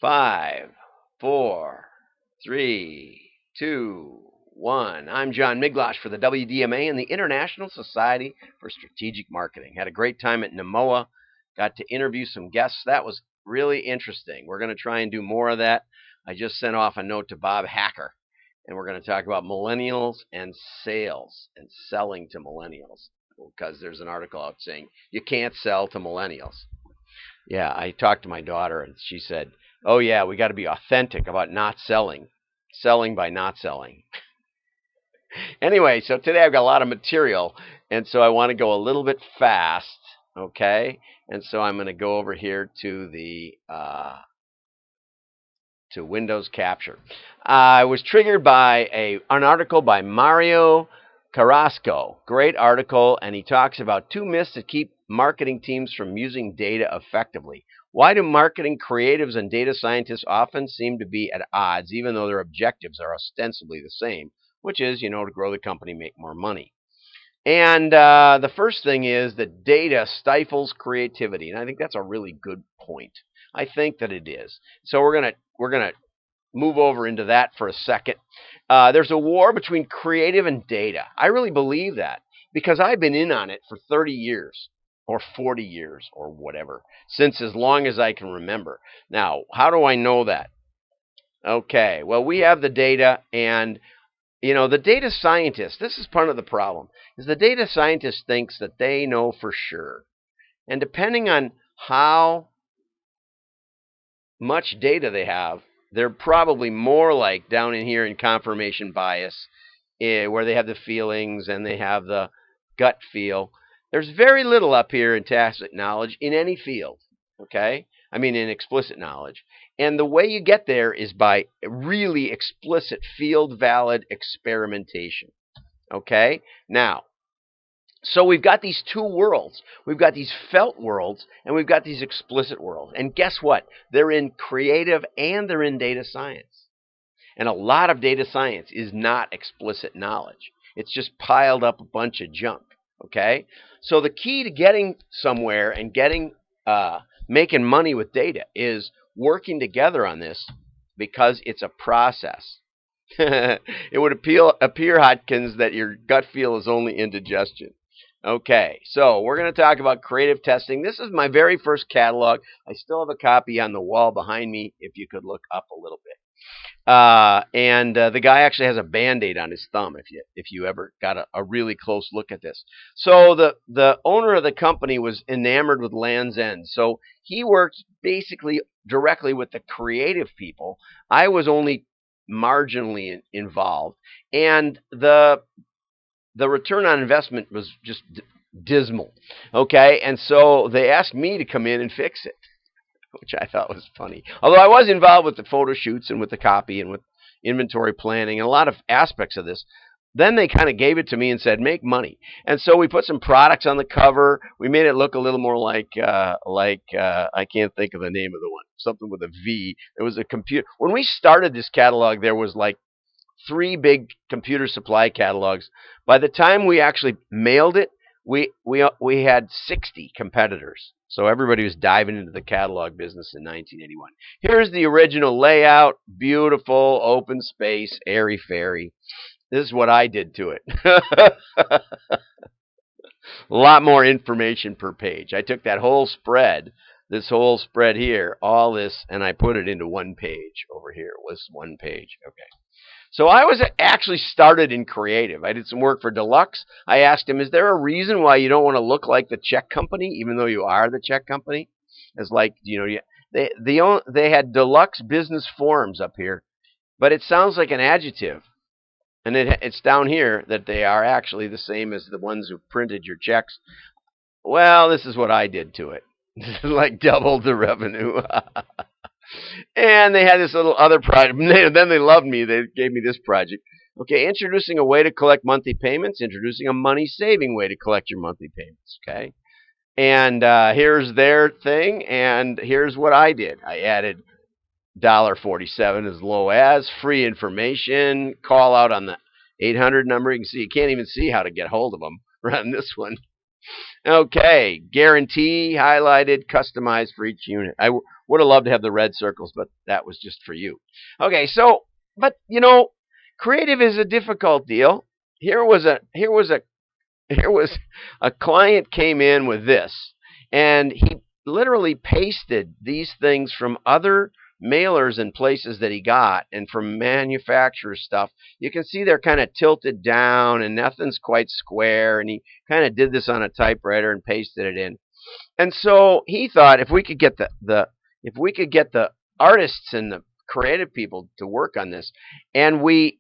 Five, four, three, two, one. I'm John Miglautsch for the WDMA and the International Society for Strategic Marketing. Had a great time at Namoa. Got to interview some guests. That was really interesting. We're going to try and do more of that. I just sent off a note to Bob Hacker, and we're going to talk about millennials and sales and selling to millennials, because there's an article out saying you can't sell to millennials. Yeah, I talked to my daughter, and she said, "Oh yeah, we got to be authentic about not selling by not selling." Anyway, so today I've got a lot of material, and so I want to go a little bit fast, okay? And so I'm going to go over here to the to Windows Capture. I was triggered by an article by Mario Carrasco. Great article, and he talks about 2 myths that keep marketing teams from using data effectively. Why do marketing creatives and data scientists often seem to be at odds, even though their objectives are ostensibly the same, which is, to grow the company, make more money? And the first thing is that data stifles creativity, and I think that's a really good point. I think that it is. So we're gonna move over into that for a second. There's a war between creative and data. I really believe that because I've been in on it for 30 years or 40 years or whatever, since as long as I can remember. Now, how do I know that? Okay, well, we have the data, and the data scientist, this is part of the problem, is the data scientist thinks that they know for sure. And depending on how much data they have, they're probably more like down in here in confirmation bias, where they have the feelings and they have the gut feel. There's very little up here in tacit knowledge in any field, okay? I mean, in explicit knowledge. And the way you get there is by really explicit field valid experimentation, okay? Now, so we've got these 2 worlds. We've got these felt worlds, and we've got these explicit worlds. And guess what? They're in creative and they're in data science. And a lot of data science is not explicit knowledge. It's just piled up a bunch of junk, okay? So the key to getting somewhere and making money with data is working together on this, because it's a process. It would appear, Hodgkins, that your gut feel is only indigestion. Okay, so we're going to talk about creative testing. This is my very first catalog. I still have a copy on the wall behind me, if you could look up a little bit. And the guy actually has a Band-Aid on his thumb, if you ever got a really close look at this. So the owner of the company was enamored with Land's End. So he worked basically directly with the creative people. I was only marginally involved. And the return on investment was just dismal. Okay, and so they asked me to come in and fix it, which I thought was funny. Although I was involved with the photo shoots and with the copy and with inventory planning and a lot of aspects of this. Then they kind of gave it to me and said, make money. And so we put some products on the cover. We made it look a little more like I can't think of the name of the one, something with a V. There was a computer. When we started this catalog, there was like 3 big computer supply catalogs. By the time we actually mailed it, we had 60 competitors. So everybody was diving into the catalog business in 1981. Here's the original layout. Beautiful, open space, airy-fairy. This is what I did to it. A lot more information per page. I took that whole spread, this whole spread here, all this, and I put it into one page over here. It was one page. Okay. So I was actually started in creative. I did some work for Deluxe. I asked him, is there a reason why you don't want to look like the Czech company, even though you are the Czech company? It's like, they had Deluxe business forums up here, but it sounds like an adjective. And it's down here that they are actually the same as the ones who printed your checks. Well, this is what I did to it. Like doubled the revenue. And they had this little other project. Then they loved me. They gave me this project. Okay, introducing a way to collect monthly payments. Introducing a money-saving way to collect your monthly payments. Okay, and here's their thing, and here's what I did. I added $1.47 as low as free information. Call out on the 800 number. You can see, you can't even see how to get hold of them on this one. Okay, guarantee, highlighted, customized for each unit. Would have loved to have the red circles, but that was just for you. Okay, so, but creative is a difficult deal. Here was a client came in with this, and he literally pasted these things from other mailers and places that he got, and from manufacturer stuff. You can see they're kind of tilted down, and nothing's quite square. And he kind of did this on a typewriter and pasted it in. And so he thought if we could get the artists and the creative people to work on this, and we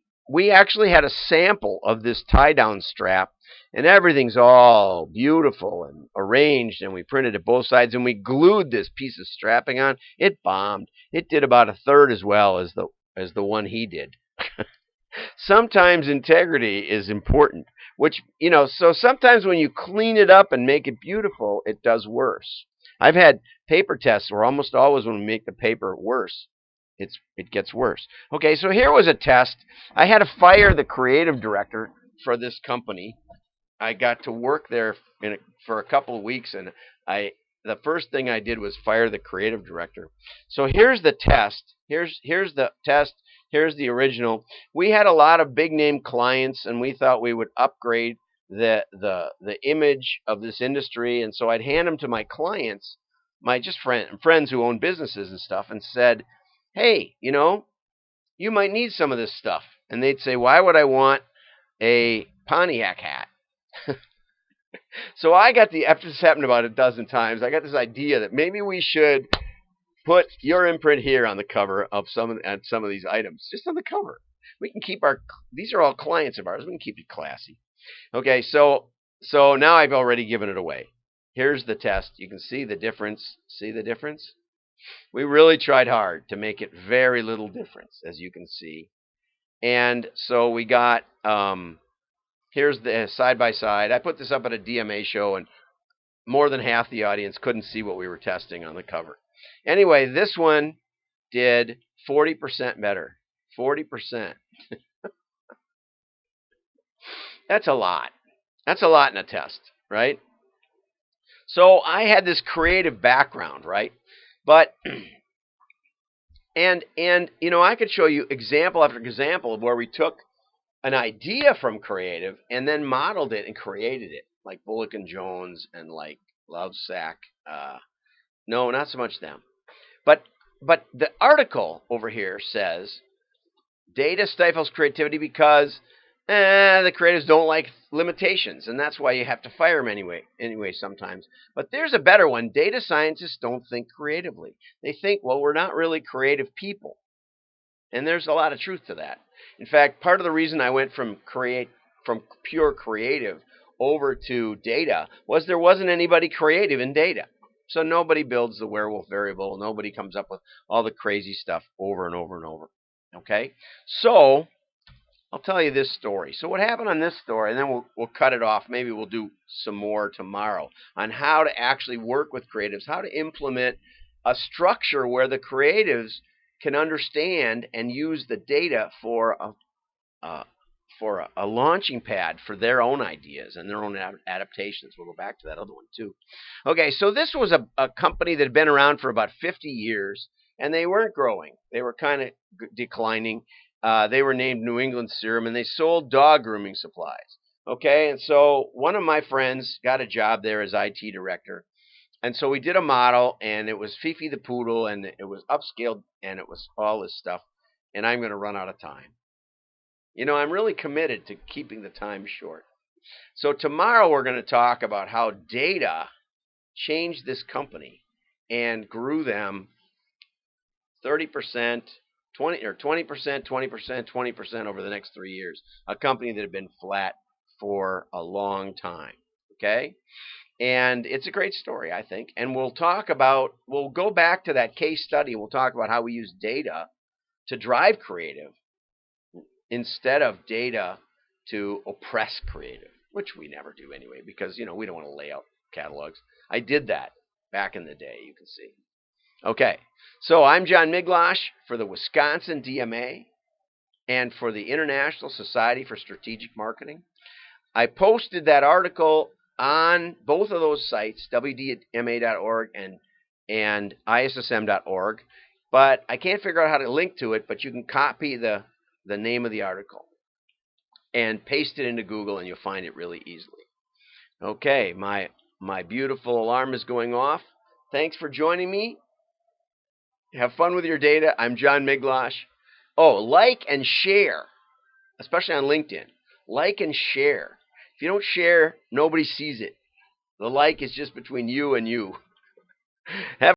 actually had a sample of this tie down strap, and everything's all beautiful and arranged, and we printed it both sides, and we glued this piece of strapping on. It bombed. It did about a third as well as the one he did. Sometimes integrity is important, so sometimes when you clean it up and make it beautiful, it does worse. I've had paper tests where almost always when we make the paper worse, it gets worse. Okay, so here was a test. I had to fire the creative director for this company. I got to work there for a couple of weeks, and the first thing I did was fire the creative director. So here's the test. Here's the test. Here's the original. We had a lot of big name clients, and we thought we would upgrade the image of this industry. And so I'd hand them to my clients, my just friends who own businesses and stuff, and said, "Hey, you might need some of this stuff." And they'd say, "Why would I want a Pontiac hat?" So after this happened about a dozen times, I got this idea that maybe we should put your imprint here on the cover of some of these items, just on the cover. We can keep these are all clients of ours. We can keep it classy. Okay, so now I've already given it away. Here's the test. You can see the difference. See the difference? We really tried hard to make it very little difference, as you can see. And so we got here's the side by side. I put this up at a DMA show, and more than half the audience couldn't see what we were testing on the cover. Anyway, this one did 40% better. 40%. That's a lot. That's a lot in a test, right? So I had this creative background, right? But and I could show you example after example of where we took an idea from creative and then modeled it and created it, like Bullock and Jones and like Lovesack. No, not so much them. But the article over here says data stifles creativity because the creatives don't like limitations, and that's why you have to fire them anyway sometimes. But there's a better one. Data scientists don't think creatively. They think, well, we're not really creative people. And there's a lot of truth to that. In fact, part of the reason I went from pure creative over to data was there wasn't anybody creative in data. So nobody builds the werewolf variable. Nobody comes up with all the crazy stuff over and over and over. Okay? So I'll tell you this story. So what happened on this story, and then we'll cut it off. Maybe we'll do some more tomorrow on how to actually work with creatives, how to implement a structure where the creatives can understand and use the data for a launching pad for their own ideas and their own adaptations. We'll go back to that other one too. Okay, so this was a company that had been around for about 50 years, and they weren't growing. They were kind of declining. They were named New England Serum, and they sold dog grooming supplies. Okay, and so one of my friends got a job there as IT director. And so we did a model, and it was Fifi the Poodle, and it was upscaled, and it was all this stuff. And I'm going to run out of time. I'm really committed to keeping the time short. So tomorrow we're going to talk about how data changed this company and grew them 30%, 20%, 20%, 20% over the next 3 years. A company that had been flat for a long time. Okay? And it's a great story, I think. And we'll go back to that case study. We'll talk about how we use data to drive creative instead of data to oppress creative, which we never do anyway, because, we don't want to lay out catalogs. I did that back in the day, you can see. Okay, so I'm John Miglautsch for the Wisconsin DMA and for the International Society for Strategic Marketing. I posted that article on both of those sites, wdma.org and issm.org. But I can't figure out how to link to it, but you can copy the name of the article and paste it into Google, and you'll find it really easily. Okay, my beautiful alarm is going off. Thanks for joining me. Have fun with your data. I'm John Miglautsch. Oh, like and share, especially on LinkedIn. Like and share. If you don't share, nobody sees it. The like is just between you and you. Have